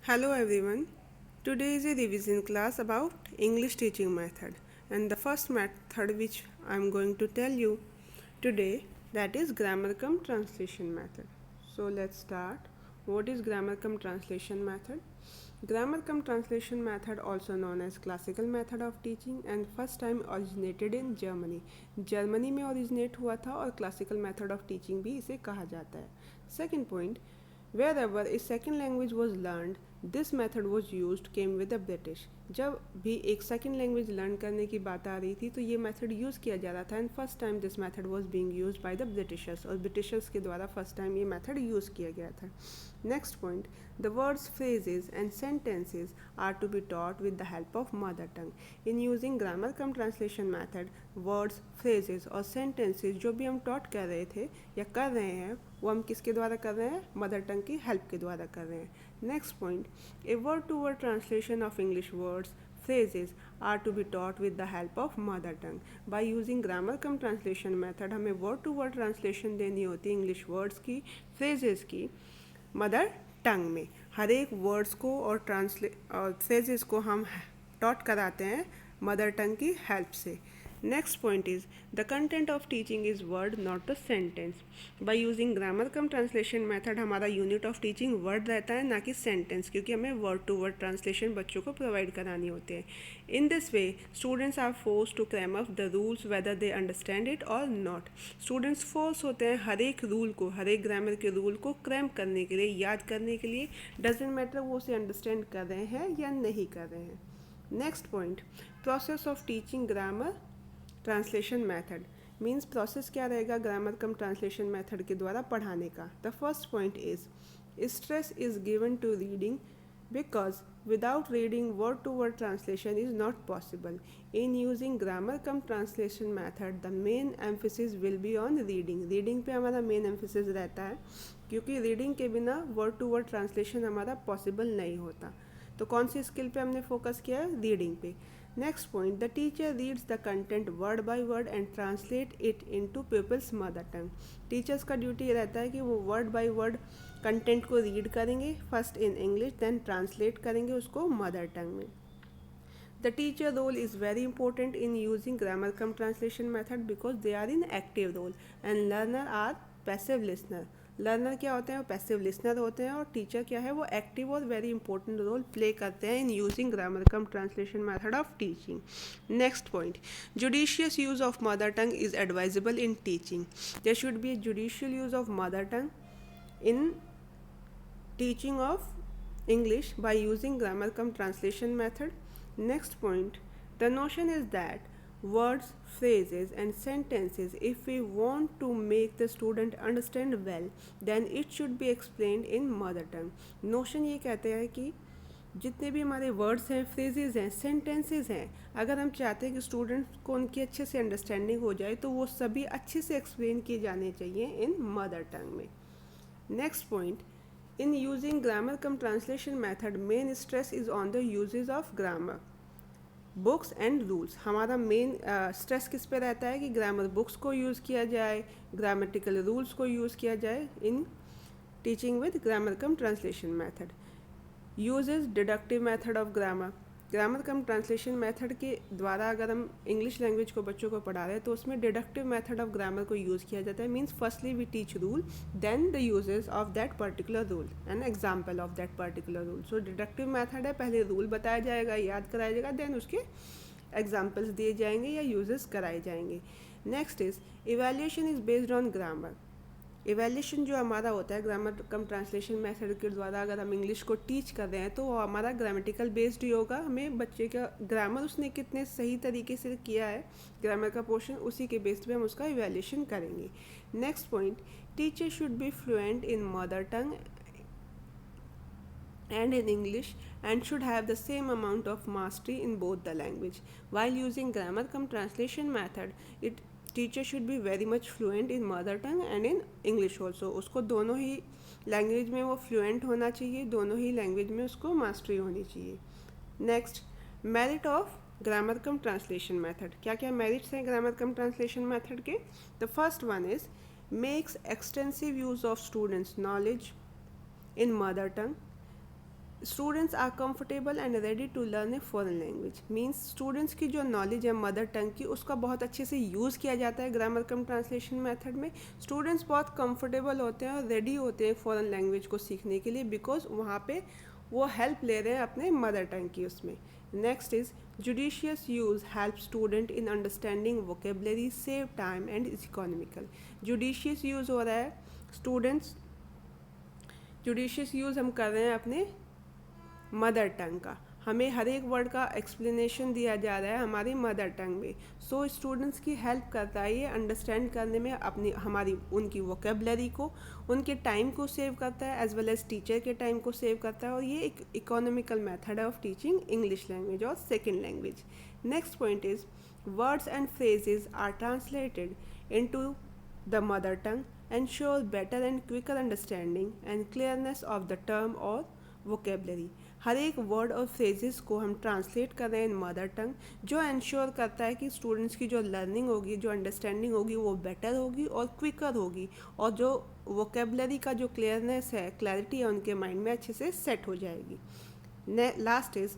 Hello everyone. Today is a revision class about English teaching method, and the first method which I am going to tell you today, that is grammar cum translation method. So let's start. What is grammar cum translation method? Grammar cum translation method, also known as classical method of teaching, and first time originated in Germany. Germany में originate हुआ था और classical method of teaching भी इसे कहा जाता है. Second point, wherever a second language was learned, this method was used came with the British. जब भी एक सेकेंड लैंग्वेज लर्न करने की बात आ रही थी तो ये मेथड यूज़ किया जा रहा था and first time this method was being used by the Britishers और ब्रिटिशर्स के द्वारा फर्स्ट टाइम ये मेथड यूज़ किया गया था. Next point, the words phrases and sentences are to be taught with the help of mother tongue. In using grammar cum translation method, words phrases और sentences जो भी हम टॉट कर रहे थे या कर रहे हैं वो हम किसके द्वारा कर रहे हैं? मदर टंग की हेल्प के द्वारा कर रहे हैं. Next point, a word to word translation of English words phrases are to be taught with the help of mother tongue. By using grammar cum translation method हमें word to word translation देनी होती है English words की, phrases की mother tongue में. हर एक words को और फ्रेजेस को हम टॉट कराते हैं मदर टंग की हेल्प से. Next point is the content of teaching is word not the sentence. By using grammar cum translation method हमारा यूनिट ऑफ टीचिंग वर्ड रहता है ना कि सेंटेंस, क्योंकि हमें वर्ड टू वर्ड ट्रांसलेशन बच्चों को प्रोवाइड करानी होते हैं. In this way students are force to cram up the rules whether they understand it और नॉट. स्टूडेंट्स फोर्स होते हैं हर एक रूल को, हर एक ग्रामर के रूल को क्रैम करने के लिए, याद करने के लिए. डजेंट मैटर वो उसे अंडरस्टैंड कर रहे हैं या नहीं कर रहे हैं. Next point, process of teaching grammar translation method means process क्या रहेगा ग्रामर कम ट्रांसलेशन मेथड के द्वारा पढ़ाने का. The first point is stress is given to reading because without reading word to word translation is not possible. In using grammar cum translation method the main emphasis will be on reading पे हमारा main emphasis रहता है क्योंकि reading के बिना word to word translation हमारा possible नहीं होता. तो कौन सी स्किल पे हमने फोकस किया है? रीडिंग पे. Next point, the teacher reads the content word by word and translate it into people's mother tongue. Teachers का ड्यूटी रहता है कि वो वर्ड बाय वर्ड कंटेंट को रीड करेंगे, first in English then translate करेंगे उसको मदर टंग में. The teacher role is very important in using grammar cum translation method because they are in active role and learner are passive listener. Learner क्या होते हैं? वो passive listener होते हैं और टीचर क्या है? वो एक्टिव और वेरी इंपॉर्टेंट रोल प्ले करते हैं in using grammar cum translation method of teaching. Next point, judicious use of mother tongue is advisable in teaching. There should be a judicial use of mother tongue in teaching of English by using grammar cum translation method. Next point, the notion is that words, phrases and sentences, if we want to make the student understand well, then it should be explained in mother tongue. Notion ये कहते हैं कि जितने भी हमारे words हैं, phrases हैं, sentences हैं, अगर हम चाहते हैं कि स्टूडेंट को उनकी अच्छे से अंडरस्टैंडिंग हो जाए तो वो सभी अच्छे से एक्सप्लेन किए जाने चाहिए इन मदर टंग में. Next point, in using grammar cum translation method main stress is on the uses of grammar books and rules. हमारा मेन स्ट्रेस किस पे रहता है कि ग्रामर बुक्स को यूज़ किया जाए, ग्रामेटिकल रूल्स को यूज़ किया जाए in teaching with grammar cum translation method. Uses deductive method of grammar. Grammar cum translation method के द्वारा अगर हम इंग्लिश लैंग्वेज को बच्चों को पढ़ा रहे हैं तो उसमें डिडक्टिव मेथड ऑफ ग्रामर को यूज़ किया जाता है. Means firstly we teach rule then the uses of that particular rule and example of that particular rule. So deductive method है, पहले रूल बताया जाएगा, याद कराया जाएगा, देन उसके एग्जाम्पल्स दिए जाएंगे या यूजेस कराए जाएंगे. Next is evaluation is based on grammar. Evaluation जो हमारा होता है ग्रामर कम ट्रांसलेशन मेथड के द्वारा अगर हम इंग्लिश को टीच कर रहे हैं तो वो हमारा ग्रामेटिकल बेस्ड ही होगा. हमें बच्चे का ग्रामर उसने कितने सही तरीके से किया है ग्रामर का पोर्शन, उसी के बेस्ड पे हम उसका इवेल्यूशन करेंगे. Next point, teacher should be fluent in mother tongue and in English and should have the same amount of mastery in both the language. While using grammar cum translation method, teacher should be very much fluent in mother tongue and in English also. उसको दोनों ही language में वो fluent होना चाहिए, दोनों ही language में उसको mastery होनी चाहिए. Next, merit of grammar cum translation method. क्या क्या मेरिट्स हैं ग्रामर कम ट्रांसलेशन मेथड के? The first one is makes extensive use of students knowledge in mother tongue. Students are comfortable and ready to learn a foreign language, means students की जो knowledge है mother tongue की उसका बहुत अच्छे से use किया जाता है ग्रामर कम ट्रांसलेशन मेथड में। स्टूडेंट्स बहुत कंफर्टेबल होते हैं और रेडी होते हैं फॉरेन लैंग्वेज को सीखने के लिए, बिकॉज वहाँ पे वो हेल्प ले रहे हैं अपने मदर टंग की उसमें। Next is judicious use help student in understanding vocabulary, save time and is economical. Judicious use हो रहा है स्टूडेंट्स, जुडिशियस यूज़ हम कर रहे हैं अपने मदर टंग का, हमें हर एक वर्ड का एक्सप्लेनेशन दिया जा रहा है हमारी मदर टंग में। सो स्टूडेंट्स की हेल्प करता है ये अंडरस्टैंड करने में, अपनी हमारी उनकी वोकेबलरी को, उनके टाइम को सेव करता है एज वेल एज टीचर के टाइम को सेव करता है, और ये एक इकोनॉमिकल मेथड है ऑफ टीचिंग इंग्लिश लैंग्वेज और second language. Next point is words and phrases are translated into the mother tongue ensures better and quicker understanding and clearness of the term or vocabulary। हर एक word और phrases को हम translate कर रहे हैं इन mother टंग, जो ensure करता है कि स्टूडेंट्स की जो लर्निंग होगी, जो अंडरस्टैंडिंग होगी वो बेटर होगी और क्विकर होगी, और जो वोकेबलरी का जो क्लियरनेस है, क्लैरिटी है उनके माइंड में अच्छे से सेट हो जाएगी। Last is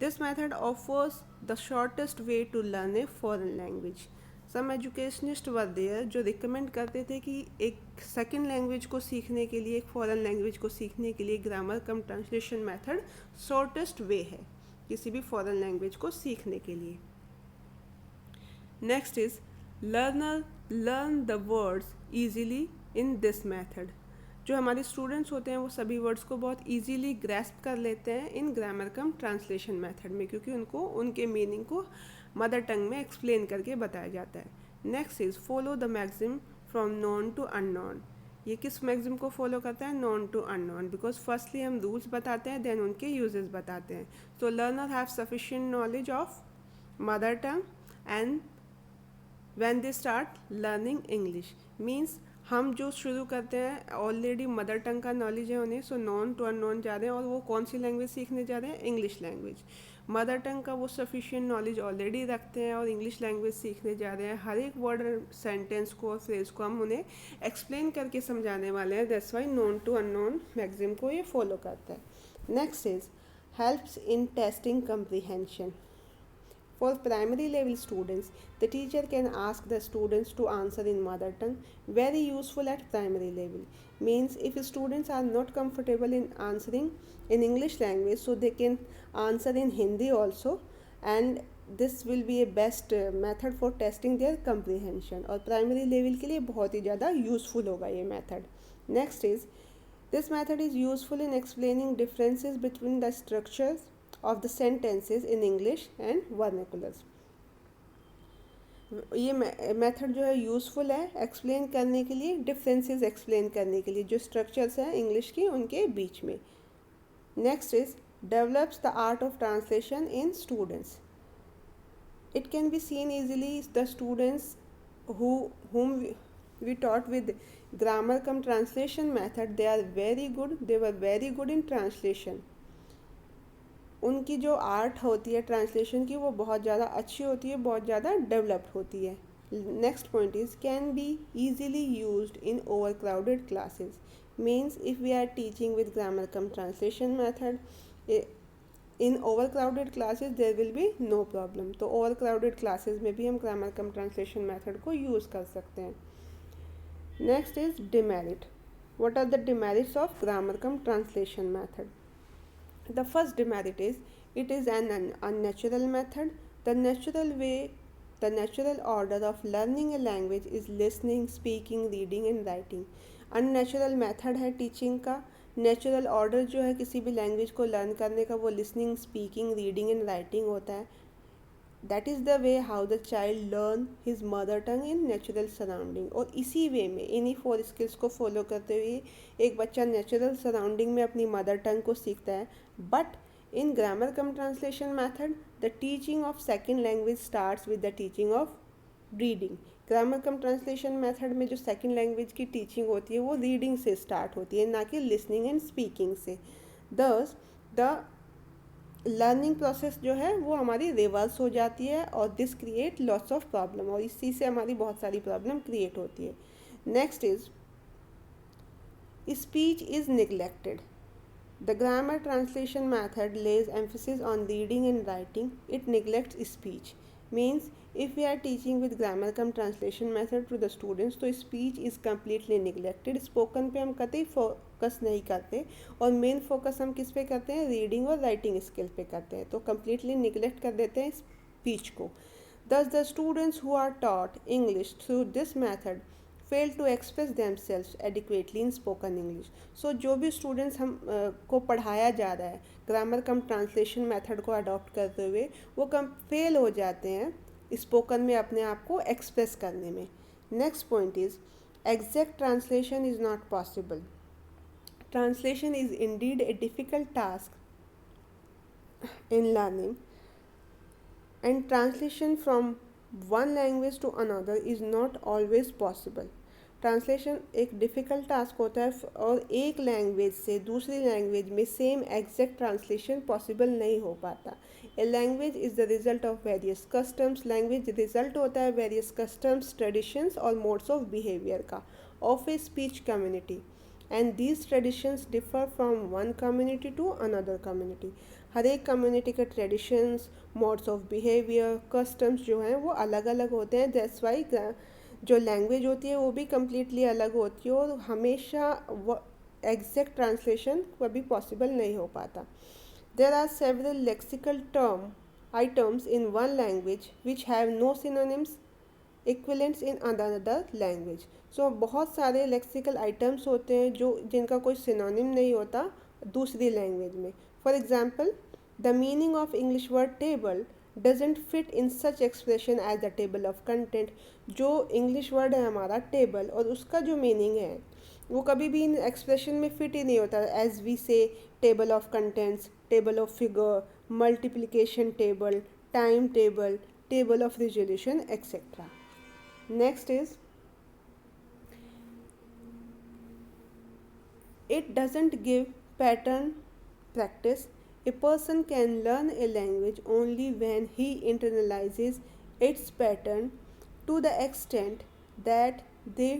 this method offers the shortest way to learn a foreign language. Some educationist were there जो रिकमेंड करते थे कि एक सेकेंड लैंग्वेज को सीखने के लिए, एक फॉरेन लैंग्वेज को सीखने के लिए grammar cum translation method shortest वे है किसी भी फॉरेन लैंग्वेज को सीखने के लिए। Next is learner learn the words easily in this method. जो हमारे स्टूडेंट्स होते हैं वो सभी वर्ड्स को बहुत ईजीली ग्रैस्प कर लेते हैं इन ग्रामर कम ट्रांसलेशन मेथड में, क्योंकि उनको उनके मीनिंग को मदर टंग में एक्सप्लेन करके बताया जाता है। Next is follow the maxim from known to unknown. ये किस मैक्सिम को फॉलो करता है? Known to unknown, because firstly हम रूल्स बताते हैं देन उनके यूजेस बताते हैं। So learner have sufficient knowledge of mother tongue and when they start learning English, means हम जो शुरू करते हैं ऑलरेडी मदर टंग का नॉलेज है उन्हें, सो नॉन टू अननोन जा रहे हैं और वो कौन सी लैंग्वेज सीखने जा रहे हैं? English language. मदर टंग का वो सफिशिएंट नॉलेज ऑलरेडी रखते हैं और इंग्लिश लैंग्वेज सीखने जा रहे हैं। हर एक वर्ड सेंटेंस को और फ्रेज को हम उन्हें एक्सप्लेन करके समझाने वाले हैं, that's why known to unknown maxim को ये फॉलो करता है। Next is helps in testing comprehension. For primary level students, the teacher can ask the students to answer in mother tongue, very useful at primary level. Means if students are not comfortable in answering in English language, so they can answer in Hindi also, and this will be a best method for testing their comprehension, और primary level के लिए बहुत ही ज़्यादा useful होगा ये method. Next is this method is useful in explaining differences between the structures of the sentences in English and vernaculars। ये method जो है यूज़फुल है एक्सप्लेन करने के लिए, डिफरेंसेस एक्सप्लेन करने के लिए जो स्ट्रक्चर्स हैं इंग्लिश की उनके बीच में। Next is develops the art of translation in students. It can be seen easily the students whom we taught with grammar cum translation method, they are very good, they were very good in translation। उनकी जो art होती है translation की वो बहुत ज़्यादा अच्छी होती है, बहुत ज़्यादा डेवलप्ड होती है। Next point is can be easily used in over crowded classes. Means if we are teaching with grammar cum translation method in over crowded classes there will be no problem. तो over crowded classes में भी हम grammar cum translation method को use कर सकते हैं। Next is demerit. What are the demerits of grammar cum translation method? The first demerit is it is an unnatural method. The natural order of learning a language is listening, speaking, reading and writing. Unnatural method है teaching का। Natural order जो है किसी भी language को learn करने का वो listening, speaking, reading and writing होता है। That is the way how the child learn his mother tongue in natural surrounding. और इसी वे में इन्हीं 4 स्किल्स को फॉलो करते हुए एक बच्चा नेचुरल सराउंडिंग में अपनी मदर टंग को सीखता है। But in grammar cum translation method the teaching of second language starts with the teaching of reading. Grammar cum translation method में जो सेकेंड लैंग्वेज की टीचिंग होती है वो रीडिंग से स्टार्ट होती है, ना कि लिसनिंग एंड स्पीकिंग से। दस द लर्निंग प्रोसेस जो है वो हमारी रिवर्स हो जाती है और this create lots of problem, और इसी से हमारी बहुत सारी प्रॉब्लम क्रिएट होती है। Next is speech is neglected. The grammar translation method lays emphasis on reading and writing. It neglects speech. Means if we are teaching with grammar cum translation method to the students तो speech is completely neglected. Spoken पे हम कतई focus नहीं करते और main focus हम किस पे करते हैं, रीडिंग और राइटिंग स्किल पे करते हैं, तो completely neglect कर देते हैं स्पीच को. Thus the students who are taught English through this method fail to express themselves adequately in spoken English. So जो भी स्टूडेंट्स हम को पढ़ाया जा रहा है ग्रामर कम ट्रांसलेशन मेथड को अडॉप्ट करते हुए, वो कम फेल हो जाते हैं स्पोकन में अपने आप को एक्सप्रेस करने में. Next point is exact translation is not possible. Translation is Indeed a difficult task in learning and translation from one language to another is not always possible. Translation एक डिफ़िकल्ट टास्क होता है और एक language से दूसरी language में same exact translation possible नहीं हो पाता. A language is the result of various customs. Language result होता है वेरियस कस्टम्स, ट्रेडिशंस और मोड्स ऑफ बिहेवियर का of a speech community, and these traditions differ from one community to another community. हर एक community के traditions, modes of behaviour, customs जो हैं वो अलग अलग होते हैं. दैट्स वाई जो लैंग्वेज होती है वो भी कम्प्लीटली अलग होती है और हमेशा वो एग्जैक्ट ट्रांसलेशन कभी पॉसिबल नहीं हो पाता. There are several lexical items in one language which have no synonyms equivalents in another language. So बहुत सारे लेक्सिकल आइटम्स होते हैं जिनका कोई सिनोनिम नहीं होता दूसरी लैंग्वेज में. For example, the meaning of English word table doesn't fit in such expression as the table of content. जो इंग्लिश वर्ड है हमारा टेबल और उसका जो मीनिंग है वो कभी भी इन एक्सप्रेशन में फिट ही नहीं होता. एज वी से table of contents, table of figure, multiplication table, time table, table of resolution etcetera. Next is it doesn't give pattern practice. A person can learn a language only when he internalizes its pattern to the extent that they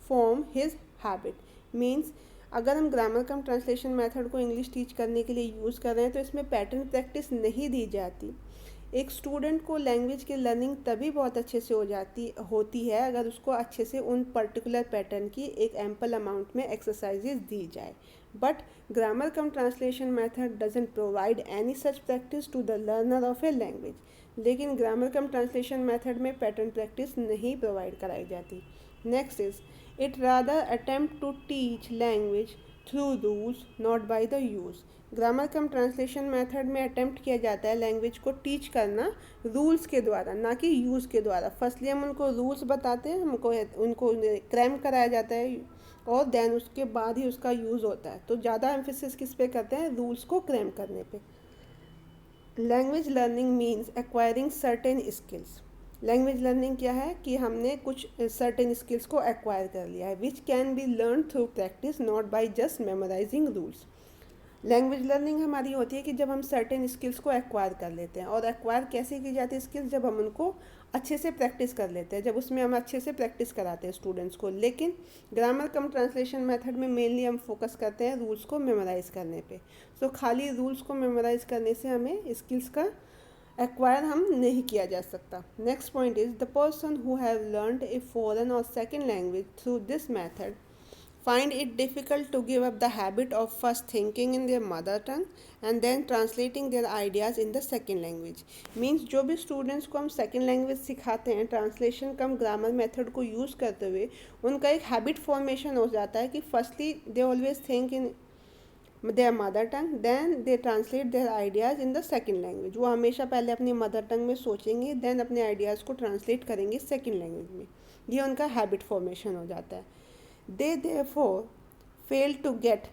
form his habit. Means अगर हम grammar cum translation method को English teach करने के लिए use कर रहे हैं तो इसमें पैटर्न प्रैक्टिस नहीं दी जाती. एक स्टूडेंट को लैंग्वेज की लर्निंग तभी बहुत अच्छे से होती है अगर उसको अच्छे से उन पर्टिकुलर पैटर्न की एक एम्पल अमाउंट में एक्सरसाइजेज दी जाए. But grammar cum translation method doesn't provide any such practice to the learner of a language. लेकिन ग्रामर कम ट्रांसलेशन मेथड में पैटर्न प्रैक्टिस नहीं प्रोवाइड कराई जाती. Next is it rather attempt to teach language through rules not by the use. Grammar cum translation method में attempt किया जाता है language को टीच करना रूल्स के द्वारा, ना कि यूज़ के द्वारा. फर्स्टली हम उनको रूल्स बताते हैं, उनको क्रैम कराया जाता है और देन उसके बाद ही उसका यूज़ होता है. तो ज़्यादा एम्फेसिस किस पे करते हैं, रूल्स को क्रैम करने पे. Language learning means acquiring certain skills. Language learning क्या है कि हमने कुछ सर्टेन स्किल्स को एक्वायर कर लिया है which can be learn through practice not by just memorising rules. Language learning हमारी होती है कि जब हम सर्टेन स्किल्स को एक्वायर कर लेते हैं. और एक्वायर कैसे की जाती है स्किल्स, जब हम उनको अच्छे से प्रैक्टिस कर लेते हैं, जब उसमें हम अच्छे से प्रैक्टिस कराते हैं स्टूडेंट्स को. लेकिन ग्रामर कम ट्रांसलेशन मेथड में मेनली हम फोकस करते हैं रूल्स को मेमोराइज़ करने पे. सो खाली रूल्स को मेमोराइज़ करने से हमें स्किल्स का एक्वायर हम नहीं किया जा सकता. Next point is the person who have learned a foreign और second language through this method find it difficult to give up the habit of first thinking in their mother tongue and then translating their ideas in the second language. Means जो भी students को हम second language सिखाते हैं translation कम grammar method को use करते हुए, उनका एक हैबिट फॉर्मेशन हो जाता है कि firstly they always think in their mother tongue, then they translate their ideas in the second language. वो हमेशा पहले अपनी मदर टंग में सोचेंगे, देन अपने आइडियाज़ को ट्रांसलेट करेंगे सेकेंड लैंग्वेज में. ये उनका हैबिट फॉर्मेशन हो जाता है. They therefore fail to get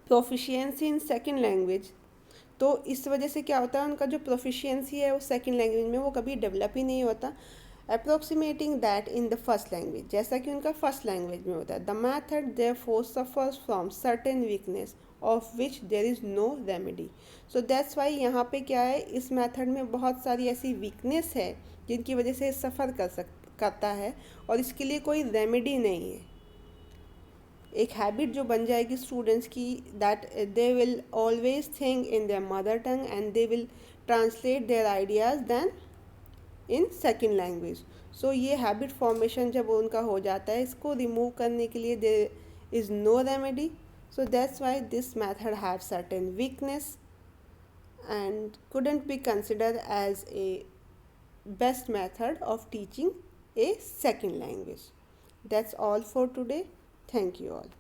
proficiency in second language. तो इस वजह से क्या होता है, उनका जो प्रोफिशिएंसी है वो सेकेंड लैंग्वेज में वो कभी डेवलप ही नहीं होता. Approximating that in the first language, जैसा कि उनका फर्स्ट लैंग्वेज में होता है. The method therefore suffers from certain weakness of which there is no remedy. So that's why यहाँ पे क्या है, इस मैथड में बहुत सारी ऐसी वीकनेस है जिनकी वजह से सफ़र करता है और इसके लिए कोई रेमेडी नहीं है. एक हैबिट जो बन जाएगी स्टूडेंट्स की, that they will always think in their mother tongue and they will translate their ideas then in second language. So ये हैबिट फॉर्मेशन जब उनका हो जाता है, इसको रिमूव करने के लिए there is no remedy. So that's why this method have certain weakness and couldn't be considered as a best method of teaching a second language. That's all for today. Thank you all.